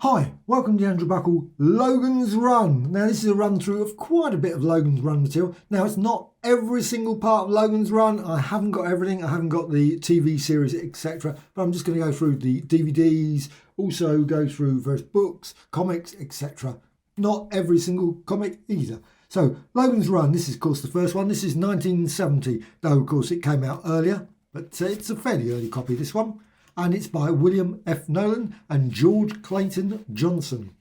Hi, welcome to Andrew Buckle Logan's Run. Now this is a run through of quite a bit of Logan's Run material. Now it's not every single part of Logan's Run. I haven't got everything. I haven't got the TV series, etc. But I'm just going to go through the DVDs, also go through various books, comics, etc. Not every single comic either. So Logan's Run, this is of course the first one. This is 1970, though of course it came out earlier. But it's a fairly early copy, this one. And it's by William F. Nolan and George Clayton Johnson.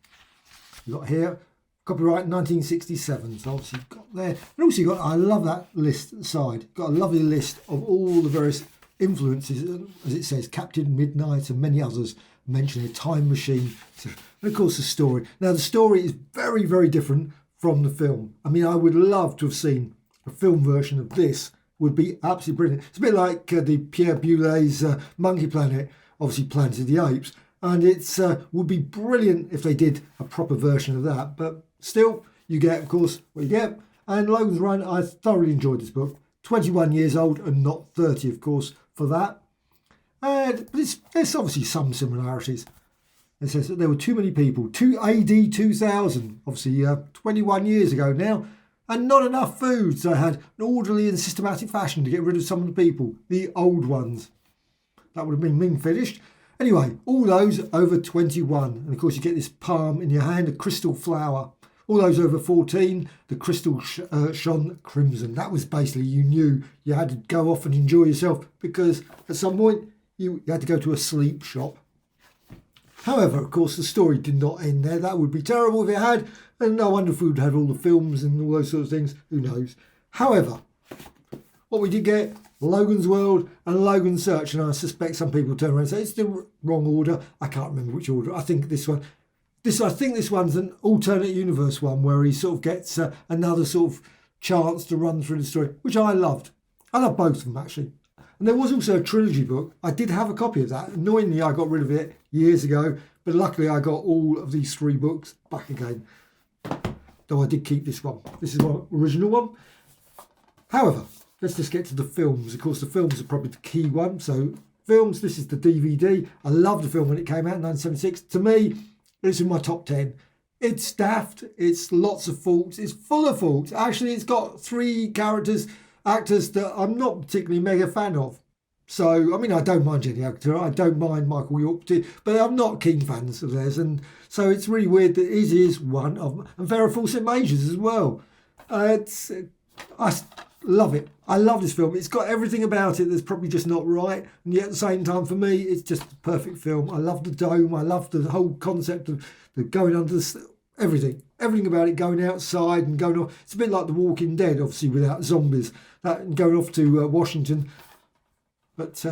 You've got here, copyright 1967. So obviously you've got there. And also you've got, I love that list at the side. Got a lovely list of all the various influences, as it says, Captain Midnight and many others, mentioning a time machine. And of course the story. Now the story is very, very different from the film. I mean, I would love to have seen a film version of this. Would be absolutely brilliant. It's a bit like the Pierre Boulez's Monkey Planet, obviously Planet of the Apes, and it's would be brilliant if they did a proper version of that. But still, you get, of course, what you get. And Logan's Run, I thoroughly enjoyed this book. 21 years old and not 30, of course, for that. But there's obviously some similarities. It says that there were too many people. AD 2000, obviously 21 years ago now. And not enough food, so I had an orderly and systematic fashion to get rid of some of the people, the old ones. That would have been mean finished. Anyway, all those over 21. And of course you get this palm in your hand, a crystal flower. All those over 14, the crystal shone crimson. That was basically, you knew you had to go off and enjoy yourself because at some point you had to go to a sleep shop. However, of course, the story did not end there. That would be terrible if it had. And no wonder if we would have all the films and all those sorts of things. Who knows? However, what we did get, Logan's World and Logan's Search. And I suspect some people turn around and say, it's the wrong order. I can't remember which order. I think this one. I think this one's an alternate universe one where he sort of gets another sort of chance to run through the story, which I loved. I love both of them, actually. And there was also a trilogy book. I did have a copy of that. Annoyingly, I got rid of it years ago, but luckily I got all of these three books back again. Though I did keep this one. This is my original one. However, let's just get to the films. Of course, the films are probably the key one. So, films, this is the DVD. I loved the film when it came out in 1976. To me, it's in my top 10. It's daft. It's lots of faults. It's full of faults. Actually, it's got three actors that I'm not particularly mega fan of. So, I mean, I don't mind Jenny Agutter, I don't mind Michael York, but I'm not keen fans of theirs. And so it's really weird that his is one of them. And Farrah Fawcett Majors as well. I love it. I love this film. It's got everything about it that's probably just not right. And yet at the same time, for me, it's just the perfect film. I love the dome. I love the whole concept of the going under the... Everything about it, going outside and going off. It's a bit like The Walking Dead, obviously without zombies, that going off to Washington. But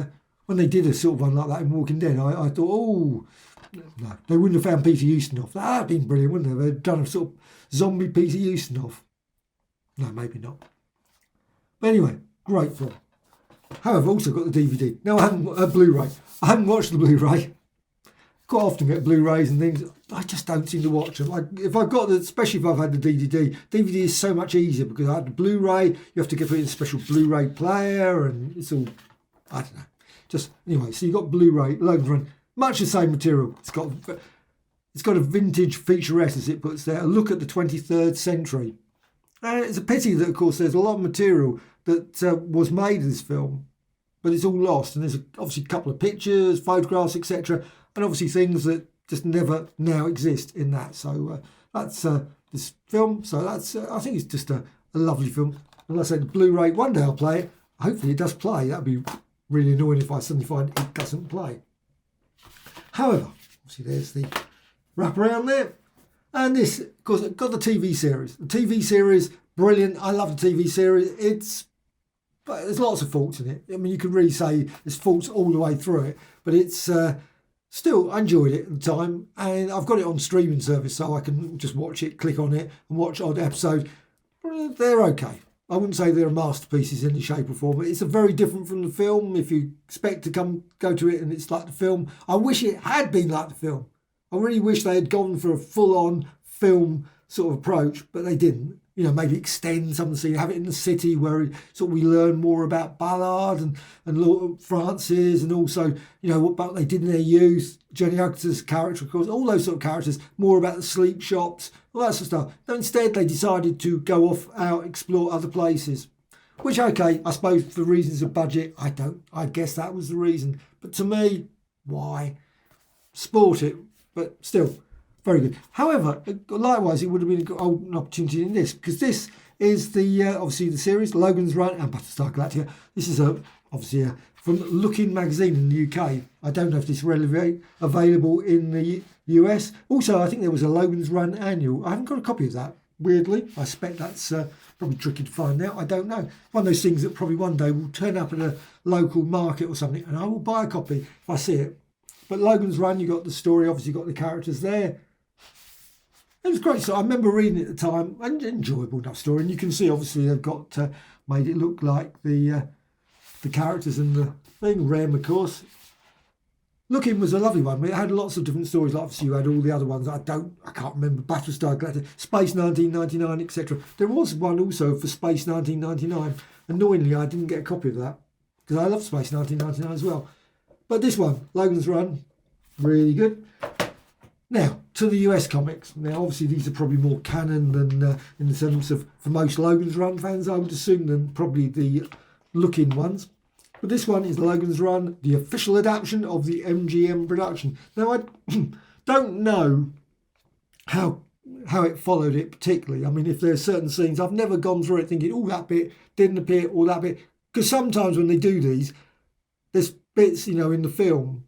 when they did a sort of one like that in Walking Dead, I thought, oh, no, they wouldn't have found Peter Ustinov. That'd been brilliant, wouldn't they? They'd done a sort of zombie Peter Ustinov. No, maybe not. But anyway, great film. However, I've also got the DVD. Now I haven't Blu-ray. I haven't watched the Blu-ray. Quite often get Blu-rays and things. I just don't seem to watch them. If I've got especially if I've had the DVD. DVD is so much easier because I had the Blu-ray. You have to get it in a special Blu-ray player, and it's all, I don't know. Just anyway. So you've got Blu-ray, Logan's Run, much the same material. It's got a vintage featurette, as it puts there. A look at the 23rd century. And it's a pity that, of course, there's a lot of material that was made of this film, but it's all lost. And there's obviously a couple of pictures, photographs, etc. And obviously things that just never now exist in that. So that's this film. So that's I think it's just a lovely film. And like I said, Blu-ray, one day I'll play it. Hopefully it does play. That'd be really annoying if I suddenly find it doesn't play. However, obviously there's the wraparound there. And this, of course, got the TV series. The TV series, brilliant. I love the TV series. But there's lots of faults in it. I mean, you could really say there's faults all the way through it. But it's... Still, I enjoyed it at the time, and I've got it on streaming service, so I can just watch it, click on it, and watch odd episodes. They're okay. I wouldn't say they're masterpieces in any shape or form. It's a very different from the film. If you expect to go to it and it's like the film, I wish it had been like the film. I really wish they had gone for a full-on film sort of approach, but they didn't. maybe extend some of the scene, have it in the city where sort of we learn more about Ballard and Lord Francis, and also, what they did in their youth, Jenny Agutta's character, of course, all those sort of characters, more about the sleep shops, all that sort of stuff. But instead, they decided to go off out, explore other places. Which, okay, I suppose for reasons of budget, I guess that was the reason. But to me, why? Sport it, but still, very good. However, likewise, it would have been an opportunity in this, because this is obviously the series, Logan's Run and Battlestar Galactica. This is obviously from Looking magazine in the UK. I don't know if this is readily available in the US. Also, I think there was a Logan's Run annual. I haven't got a copy of that. Weirdly, I expect that's probably tricky to find out. I don't know. One of those things that probably one day will turn up at a local market or something, and I will buy a copy if I see it. But Logan's Run, you got the story, obviously got the characters there. It was great. So I remember reading it at the time, and enjoyable enough story. And you can see, obviously, they've got made it look like the characters in the thing. Rem, of course. Looking was a lovely one. It had lots of different stories. Like obviously, you had all the other ones. I can't remember. Battlestar Galactica, Space 1999, etc. There was one also for Space 1999. Annoyingly, I didn't get a copy of that because I love Space 1999 as well. But this one, Logan's Run, really good. Now, to the US comics. Now, obviously, these are probably more canon than, in the sense of, for most Logan's Run fans, I would assume, than probably the Looking ones. But this one is Logan's Run, the official adaptation of the MGM production. Now, I don't know how it followed it particularly. I mean, if there's certain scenes, I've never gone through it thinking, oh, that bit didn't appear, or that bit. Because sometimes when they do these, there's bits, in the film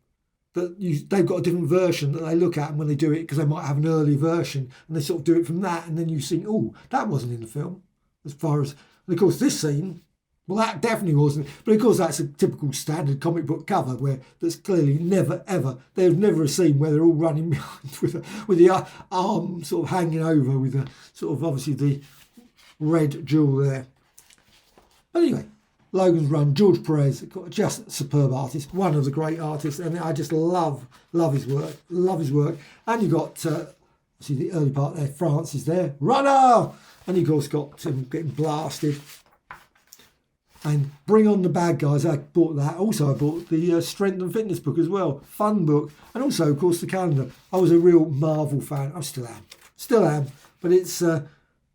that they've got a different version that they look at when they do it, because they might have an early version, and they sort of do it from that, and then you think, oh, that wasn't in the film. As far as, and of course, this scene, well, that definitely wasn't. But of course, that's a typical standard comic book cover where there's clearly never, ever, there's never a scene where they're all running behind with the arm sort of hanging over with a sort of, obviously, the red jewel there. But anyway, Logan's Run, George Perez, just a superb artist, one of the great artists, and I just love his work, And you got, see the early part there, France is there, runner! And you of course got him getting blasted. And Bring On the Bad Guys, I bought that. Also, I bought the Strength and Fitness book as well. Fun book. And also, of course, the calendar. I was a real Marvel fan. I still am. But it's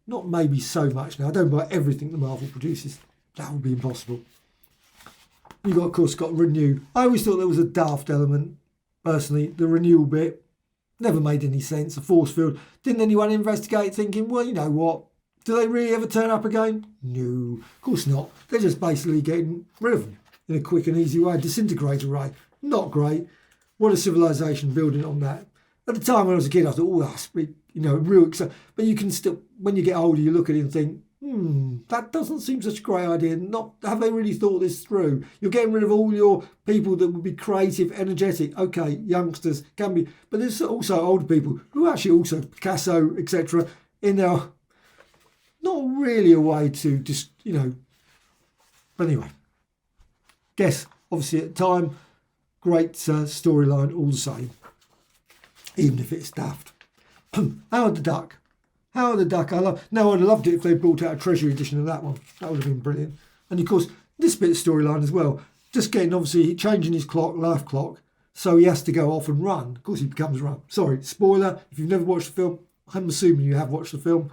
not maybe so much now. I don't buy everything the Marvel produces. That would be impossible. You got, of course, got Renew. I always thought there was a daft element, personally. The renewal bit never made any sense. A force field. Didn't anyone investigate thinking, well, you know what? Do they really ever turn up again? No, of course not. They're just basically getting rid of them in a quick and easy way. Disintegrate array. Not great. What a civilization building on that. At the time when I was a kid, I thought, oh, that's real exciting. But you can still, when you get older, you look at it and think, that doesn't seem such a great idea. Not have they really thought this through? You're getting rid of all your people that would be creative, energetic. Okay, youngsters can be, but there's also older people who actually also Picasso, etc. in there. Not really a way to just, But anyway, guess, obviously at the time, great storyline all the same, even if it's daft. Howard the Duck. I'd have loved it if they brought out a treasury edition of that one. That would have been brilliant. And of course, this bit of storyline as well, just getting, obviously, changing his life clock, so he has to go off and run. Of course, he becomes run. Sorry, spoiler, if you've never watched the film, I'm assuming you have watched the film.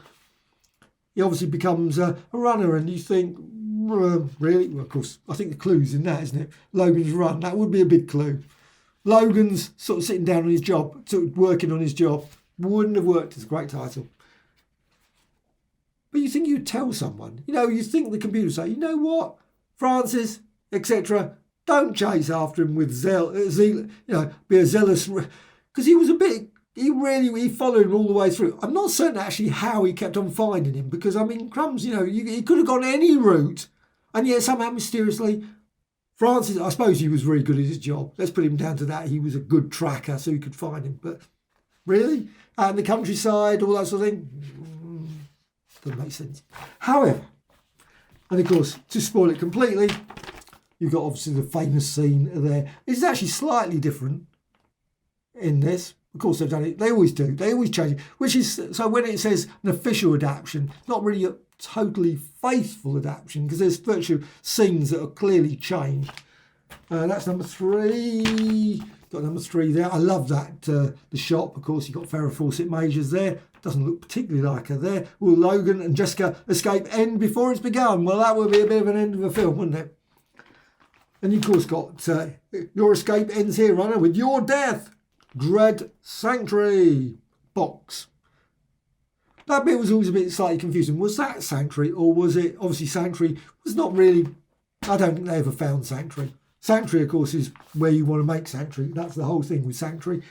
He obviously becomes a runner, and you think, really? Well, of course, I think the clue's in that, isn't it? Logan's Run, that would be a big clue. Logan's sort of sitting down on his job, sort of working on his job, wouldn't have worked as a great title. But you think you'd tell someone, you think the computer would say, you know what, Francis, etc., don't chase after him with zeal, be a zealous, because he was a bit. He followed him all the way through. I'm not certain actually how he kept on finding him, because, crumbs, he could have gone any route, and yet somehow mysteriously, Francis, I suppose he was really good at his job. Let's put him down to that. He was a good tracker, so he could find him. But really? Out in the countryside, all that sort of thing? Doesn't make sense. However, and of course, to spoil it completely, you've got obviously the famous scene there. It's actually slightly different in this. Of course, they've done it. They always do. They always change it. Which is, so when it says an official adaptation, not really a totally faithful adaptation, because there's virtual scenes that are clearly changed. That's number 3. Got number 3 there. I love that. The shop, of course, you've got Farrah Fawcett Majors there. Doesn't look particularly like her there. Will Logan and Jessica escape end before it's begun? Well, that would be a bit of an end of a film, wouldn't it? And you, of course, got your escape ends here, runner, with your death. Dread Sanctuary box. That bit was always a bit slightly confusing. Was that Sanctuary, or was it, obviously Sanctuary was not really, I don't think they ever found Sanctuary. Sanctuary, of course, is where you want to make Sanctuary. That's the whole thing with Sanctuary.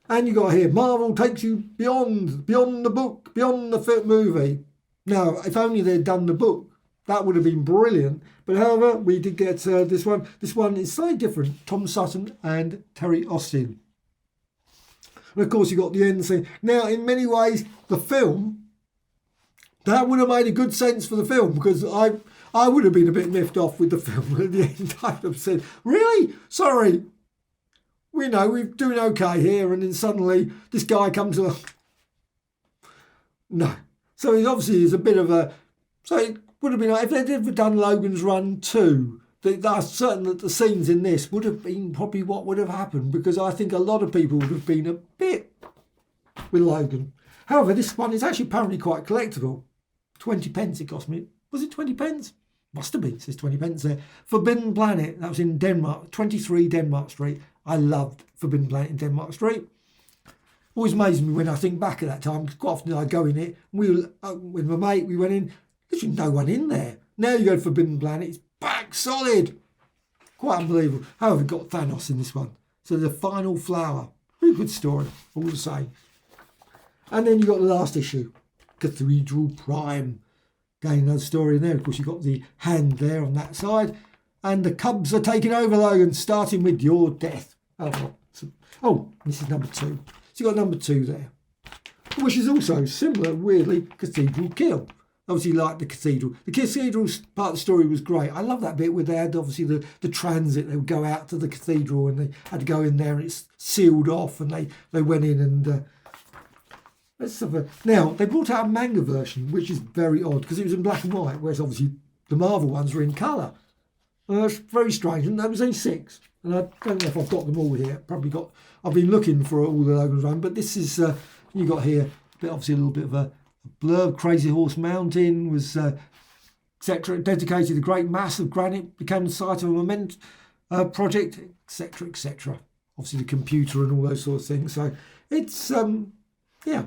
And you got here, Marvel takes you beyond the book, beyond the movie. Now, if only they'd done the book, that would have been brilliant. But however, we did get this one. This one is slightly different. Tom Sutton and Terry Austin. And of course, you got the end scene. Now, in many ways, the film, that would have made a good sense for the film, because I would have been a bit miffed off with the film at the end. I'd have said, really? Sorry. We know we're doing okay here. And then suddenly this guy comes along. No. So it obviously is a bit of a... So it would have been like, if they'd ever done Logan's Run 2, I'm certain that the scenes in this would have been probably what would have happened, because I think a lot of people would have been a bit with Logan. However, this one is actually apparently quite collectible. 20 pence it cost me. Was it 20 pence? Must have been. It says 20 pence there. Forbidden Planet. That was in Denmark. 23 Denmark Street. I loved Forbidden Planet in Denmark Street. Always amazes me when I think back at that time. Quite often I go in it. We were, with my mate, we went in. There's no one in there. Now you go to Forbidden Planet. It's back solid. Quite unbelievable. However, we've got Thanos in this one. So the final flower. Really good story. All the same. And then you got the last issue. Cathedral Prime. Again, another story in there. Of course, you've got the hand there on that side. And the Cubs are taking over, Logan, starting with your death. Oh, this is number 2. So you've got number 2 there. Which is also similar, weirdly, Cathedral Kill. Obviously, like the cathedral. The cathedral part of the story was great. I love that bit where they had, obviously, the transit. They would go out to the cathedral and they had to go in there and it's sealed off, and they went in and... Now, they brought out a manga version, which is very odd because it was in black and white, whereas obviously the Marvel ones were in colour. That's very strange. And that was only 6. And I don't know if I've got them all here. I've been looking for all the Logan's Run, but this is, you got here, obviously a little bit of a blurb. Crazy Horse Mountain was, etc. Dedicated to the great mass of granite, became the site of a lament project, etc., etc. Obviously the computer and all those sorts of things. So it's, yeah.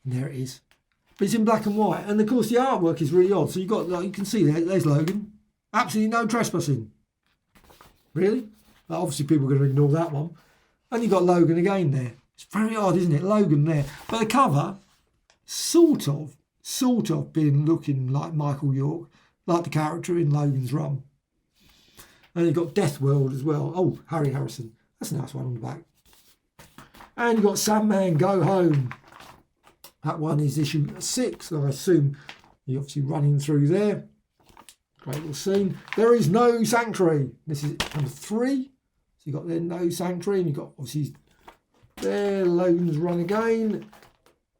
And there it is. But it's in black and white. And of course the artwork is really odd. So you've got, like, you can see there's Logan. Absolutely no trespassing. Really? Well, obviously people are going to ignore that one. And you've got Logan again there. It's very odd, isn't it? Logan there. But the cover, sort of being looking like Michael York, like the character in Logan's Run. And you've got Death World as well. Oh, Harry Harrison. That's a nice one on the back. And you've got Sandman Go Home. That one is issue 6. So I assume you're obviously running through there. Great little scene. There is no Sanctuary. This is number 3. So you've got there no Sanctuary. And you've got obviously there Logan's Run again.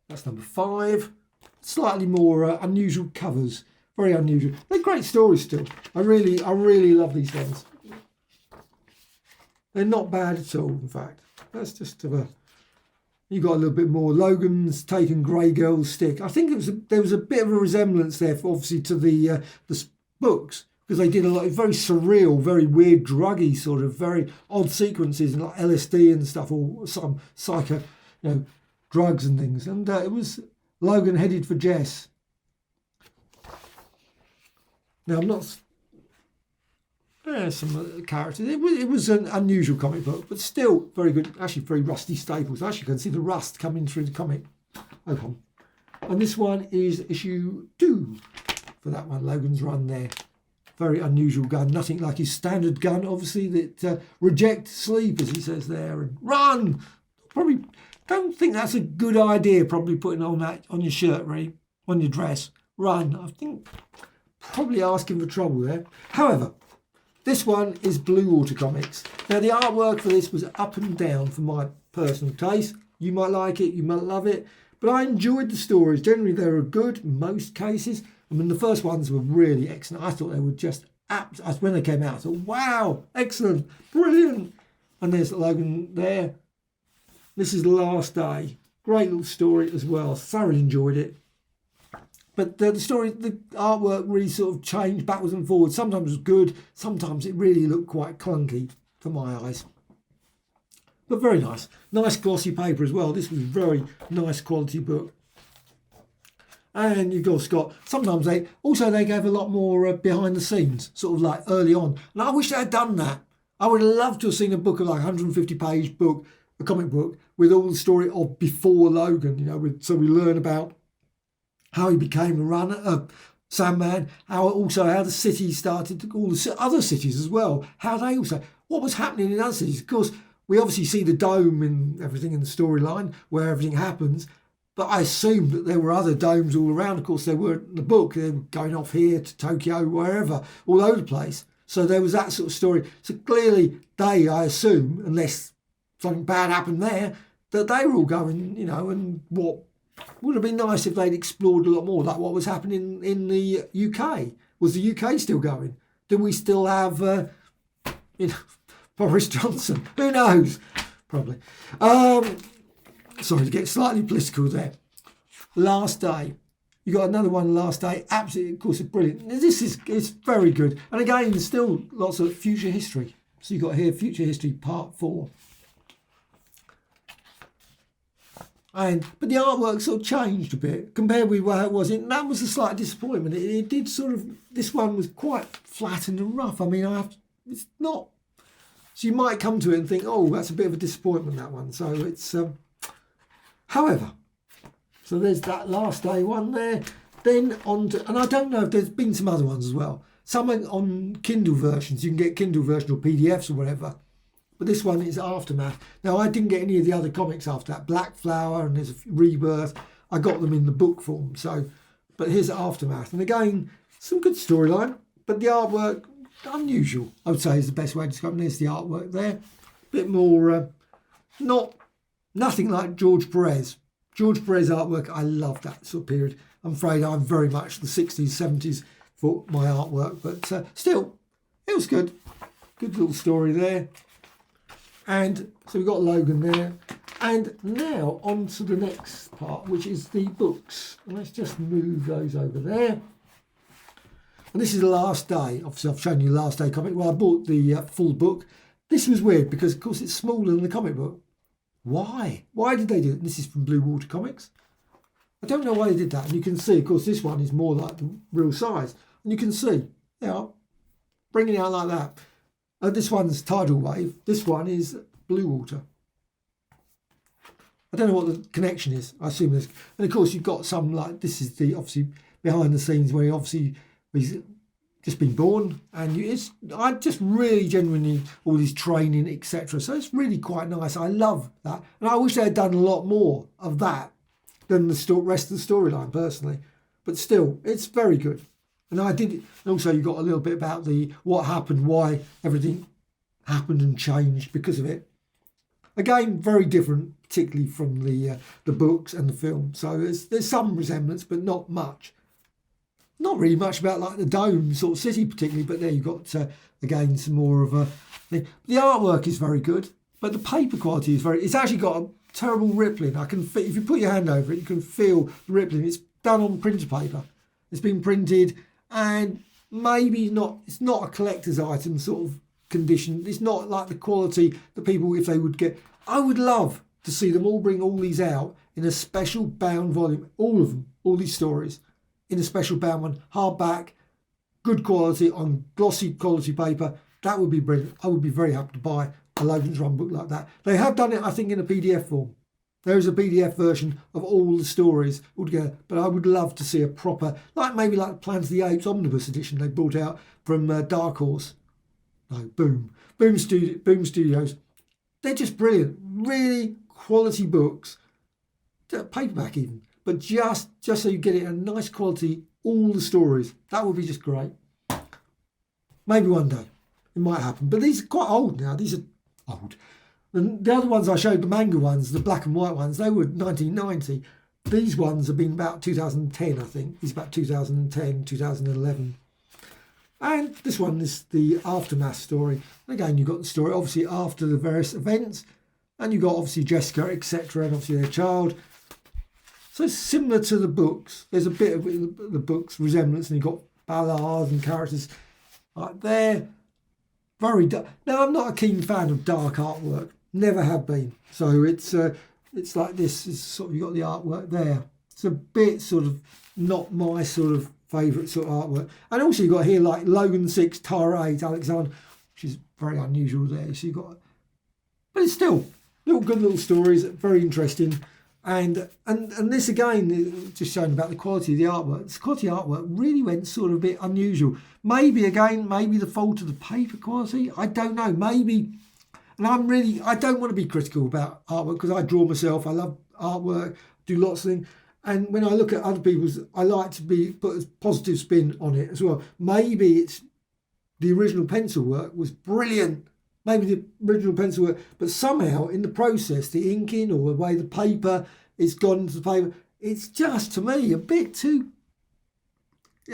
That's number 5. Slightly more unusual covers. Very unusual. They're great stories still. I really love these ones. They're not bad at all, in fact. That's just you got a little bit more. Logan's taken Grey Girl's stick. I think there was a bit of a resemblance there, obviously, to the books, because they did a lot of very surreal, very weird, druggy sort of very odd sequences, like LSD and stuff, or some psycho, drugs and things. And it was Logan headed for Jess. Now I'm not. Some characters. It was an unusual comic book, but still very good. Actually, very rusty staples. Actually, you can see the rust coming through the comic. Okay. And this one is issue 2 for that one. Logan's Run there. Very unusual gun. Nothing like his standard gun, obviously, that reject sleep, as he says there, and run. Probably don't think that's a good idea. Probably putting on that on your shirt, really, on your dress. Run. I think probably asking for trouble there. However, This one is Bluewater Comics. Now the artwork for this was up and down for my personal taste. You might like it, you might love it, but I enjoyed the stories. Generally they were good in most cases. I mean, the first ones were really excellent. I thought they were just when they came out, I thought, wow, excellent, brilliant. And there's Logan there. This is The Last Day. Great little story as well. Thoroughly enjoyed it. But the story, the artwork really sort of changed backwards and forwards. Sometimes it was good. Sometimes it really looked quite clunky for my eyes. But very nice. Nice glossy paper as well. This was a very nice quality book. And you've also got, sometimes they gave a lot more behind the scenes, sort of like early on. And I wish they had done that. I would have loved to have seen a book of like 150 page book, a comic book, with all the story of before Logan, you know, so we learn about how he became a runner, Sandman, how the city started, all the other cities as well, how they also, what was happening in other cities. Of course, we obviously see the dome and everything in the storyline where everything happens, but I assumed that there were other domes all around. Of course, they were in the book, they were going off here to Tokyo, wherever, all over the place. So there was that sort of story. So clearly I assume, unless something bad happened there, that they were all going, you know, and what would have been nice if they'd explored a lot more, like what was happening in the UK. Was the UK still going? Do we still have, Boris Johnson? Who knows? Probably. Sorry to get slightly political there. Last Day. You got another one, Last Day. Absolutely, of course, it's brilliant. It's very good. And again, there's still lots of future history. So you got here Future History Part 4. But the artwork sort of changed a bit compared with where it was. That was a slight disappointment. It did sort of, this one was quite flattened and rough. I mean, it's not. So you might come to it and think, oh, that's a bit of a disappointment, that one. So it's, however, so there's that Last Day one there. Then on to, and I don't know if there's been some other ones as well. Some are on Kindle versions. You can get Kindle version or PDFs or whatever. But this one is Aftermath. Now, I didn't get any of the other comics after that. Black Flower and there's a Rebirth. I got them in the book form. So, but here's Aftermath. And again, some good storyline. But the artwork, unusual, I would say is the best way to describe it. There's the artwork there. A bit more, nothing like George Perez. George Perez artwork, I love that sort of period. I'm afraid I'm very much the 60s, 70s for my artwork. But still, it was good. Good little story there. And so we've got Logan there. And now on to the next part, which is the books. And let's just move those over there. And this is The Last Day. Obviously, I've shown you Last Day comic. Well, I bought the full book. This was weird because, of course, it's smaller than the comic book. Why? Why did they do it? This is from Bluewater Comics. I don't know why they did that. And you can see, of course, this one is more like the real size. And you can see, they are bringing it out like that. This one's Tidal Wave. This one is Bluewater. I don't know what the connection is. I assume there's... And of course, you've got some like... This is the obviously behind the scenes where he's just been born. And I just really genuinely... all his training, etc. So it's really quite nice. I love that. And I wish they had done a lot more of that than the rest of the storyline, personally. But still, it's very good. And I did, and also you got a little bit about what happened, why everything happened and changed because of it. Again, very different, particularly from the books and the film. So there's some resemblance, but not much. Not really much about like the dome sort of city particularly, but there you've got again some more of a thing. The artwork is very good, but the paper quality is it's actually got a terrible rippling. If you put your hand over it, you can feel the rippling. It's done on printer paper. It's been printed. And maybe not, it's not a collector's item sort of condition. It's not like the quality that people, if they would get. I would love to see them all bring all these out in a special bound volume, all of them, all these stories, in a special bound one, hardback, good quality on glossy quality paper. That would be brilliant. I would be very happy to buy a Logan's Run book like that. They have done it, I think, in a PDF form. There is a PDF version of all the stories altogether, but I would love to see a proper, maybe like Planet of the Apes Omnibus edition they brought out from Dark Horse. No, Boom Studios. They're just brilliant, really quality books, paperback even, but just so you get it in a nice quality, all the stories. That would be just great. Maybe one day. it might happen. But these are quite old now. These are old. And the other ones I showed, the manga ones, the black and white ones, they were 1990. These ones have been about 2010, I think. It's about 2010, 2011. And this one is the aftermath story. Again, you've got the story, obviously, after the various events. And you've got, obviously, Jessica, etc., and obviously their child. So it's similar to the books. There's a bit of the books' resemblance, and you've got ballads and characters like there. Very dark. Now, I'm not a keen fan of dark artwork. Never have been. So it's like this. It's sort of, you've got the artwork there. It's a bit sort of not my sort of favourite sort of artwork. And also you've got here like Logan 6, Tara 8, Alexander, which is very unusual there. So you've got, but it's still little good little stories, very interesting. And this again, just showing about the quality of the artwork. This quality artwork really went sort of a bit unusual. Maybe the fault of the paper quality. I don't know. Maybe, and I don't want to be critical about artwork because I draw myself. I love artwork, do lots of things. And when I look at other people's, I like to put a positive spin on it as well. Maybe it's the original pencil work was brilliant. Maybe the original pencil work, but somehow in the process, the inking or the way the paper is gone into the paper, it's just, to me, a bit too,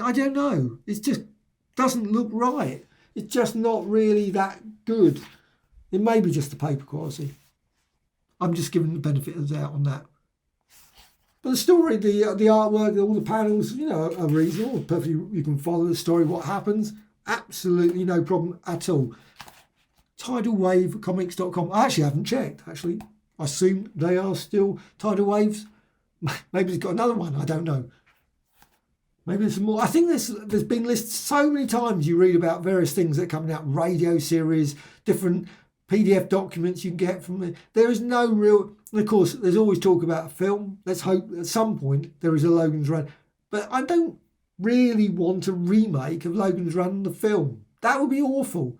I don't know. It just doesn't look right. It's just not really that good. It may be just the paper quality. I'm just giving the benefit of the doubt on that. But the story, the artwork, all the panels, are reasonable. Perfectly, you can follow the story, what happens. Absolutely no problem at all. TidalWaveComics.com. I actually haven't checked, actually. I assume they are still Tidal Waves. Maybe it's got another one, I don't know. Maybe there's some more. I think there's been listed so many times you read about various things that are coming out, radio series, different PDF documents you can get from it. There is no real, and of course, there's always talk about a film. Let's hope at some point there is a Logan's Run. But I don't really want a remake of Logan's Run, the film. That would be awful.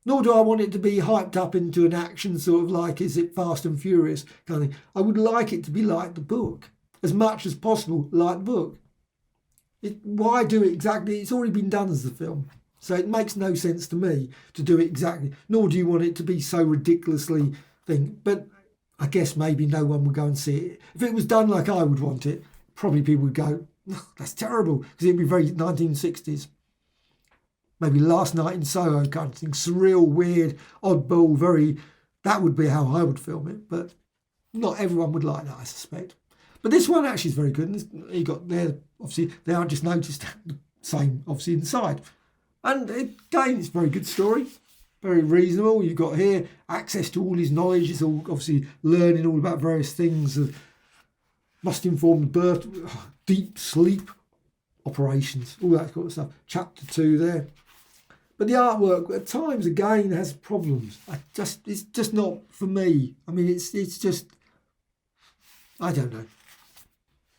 Nor do I want it to be hyped up into an action sort of like, is it Fast and Furious kind of thing. I would like it to be like the book, as much as possible like the book. Why do it exactly? It's already been done as the film. So it makes no sense to me to do it exactly, nor do you want it to be so ridiculously thing. But I guess maybe no one would go and see it. If it was done like I would want it, probably people would go, oh, that's terrible, because it'd be very 1960s. Maybe Last Night in Soho kind of thing, surreal, weird, oddball, that would be how I would film it. But not everyone would like that, I suspect. But this one actually is very good. And you got there, obviously, they are just noticed the same, obviously, inside. And again, it's a very good story, very reasonable. You've got here access to all his knowledge. It's all obviously learning all about various things. Must inform the birth, deep sleep operations, all that sort of stuff. Chapter 2 there. But the artwork at times again has problems. It's just not for me. I mean, it's just, I don't know.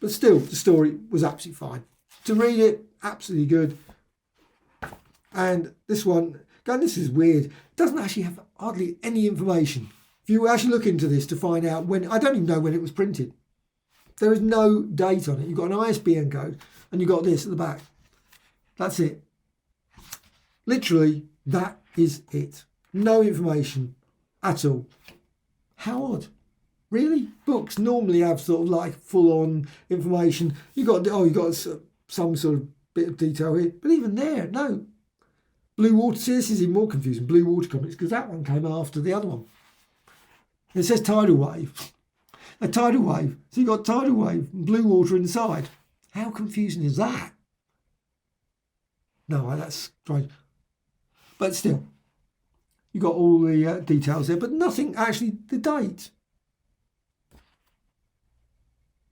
But still, the story was absolutely fine. To read it, absolutely good. And this one, again, this is weird. It doesn't actually have hardly any information. If you actually look into this to find out when, I don't even know when it was printed. There is no date on it. You've got an ISBN code and you've got this at the back. That's it. Literally, that is it. No information at all. How odd. Really? Books normally have sort of like full-on information. You've got some sort of bit of detail here. But even there, no. Bluewater, see, this is even more confusing. Bluewater Comics, because that one came after the other one. It says Tidal Wave. A Tidal Wave. So you've got Tidal Wave and Bluewater inside. How confusing is that? No, that's strange. But still, you've got all the details there, but nothing actually, the date.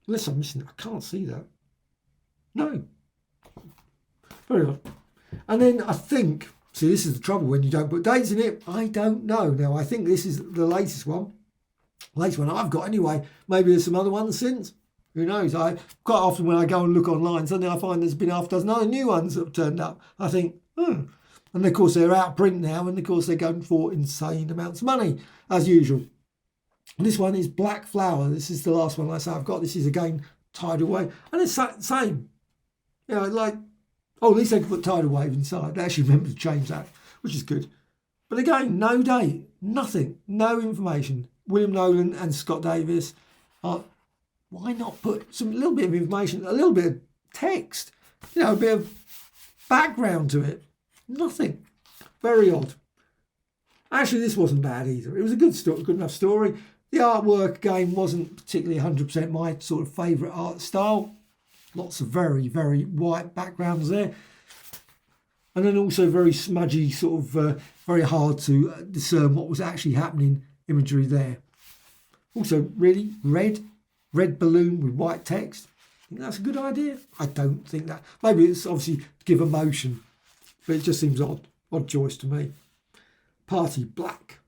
Unless I'm missing it, I can't see that. No. Very odd. And then I think, see, this is the trouble when you don't put dates in it. I don't know. Now, I think this is the latest one. Latest one I've got anyway. Maybe there's some other ones since. Who knows? I quite often when I go and look online, suddenly I find there's been half a dozen other new ones that have turned up. I think, And of course they're out of print now, and of course they're going for insane amounts of money, as usual. And this one is Black Flower. This is the last one I say I've got. This is again Tidal Wave. And it's the same. Like, at least they can put Tidal Wave inside. They actually remember to change that, which is good. But again, no date, nothing, no information. William Nolan and Scott Davis. Why not put a little bit of information, a little bit of text, a bit of background to it? Nothing. Very odd. Actually, this wasn't bad either. It was a good story, good enough story. The artwork, again, wasn't particularly 100% my sort of favourite art style. Lots of very, very white backgrounds there. And then also very smudgy, sort of very hard to discern what was actually happening imagery there. Also, really, red balloon with white text. I think that's a good idea. I don't think that. Maybe it's obviously to give emotion, but it just seems odd choice to me. Party black.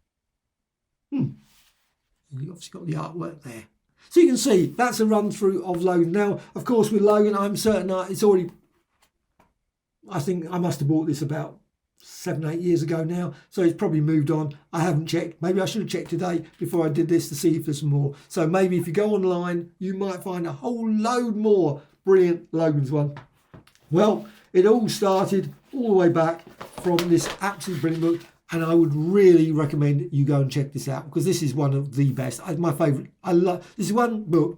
You obviously got the artwork there. So you can see that's a run through of Logan. Now, of course, with Logan, I'm certain it's already, I think I must have bought this about 7-8 years ago now. So it's probably moved on. I haven't checked. Maybe I should have checked today before I did this to see if there's more. So maybe if you go online, you might find a whole load more brilliant Logan's one. Well, it all started all the way back from this absolutely brilliant book. And I would really recommend you go and check this out because this is one of the best. My favourite. I love this is one book.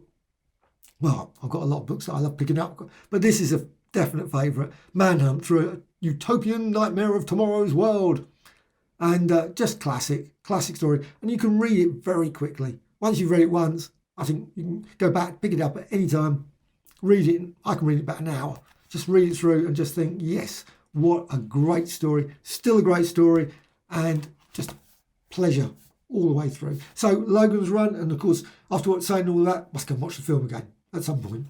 Well, I've got a lot of books that I love picking up, but this is a definite favourite. Manhunt through a utopian nightmare of tomorrow's world, and just classic story. And you can read it very quickly. Once you've read it once, I think you can go back, pick it up at any time, read it. I can read it about an hour. Just read it through and just think, yes, what a great story. Still a great story. And just pleasure all the way through. So Logan's Run, and of course, after saying all that, must go and watch the film again at some point.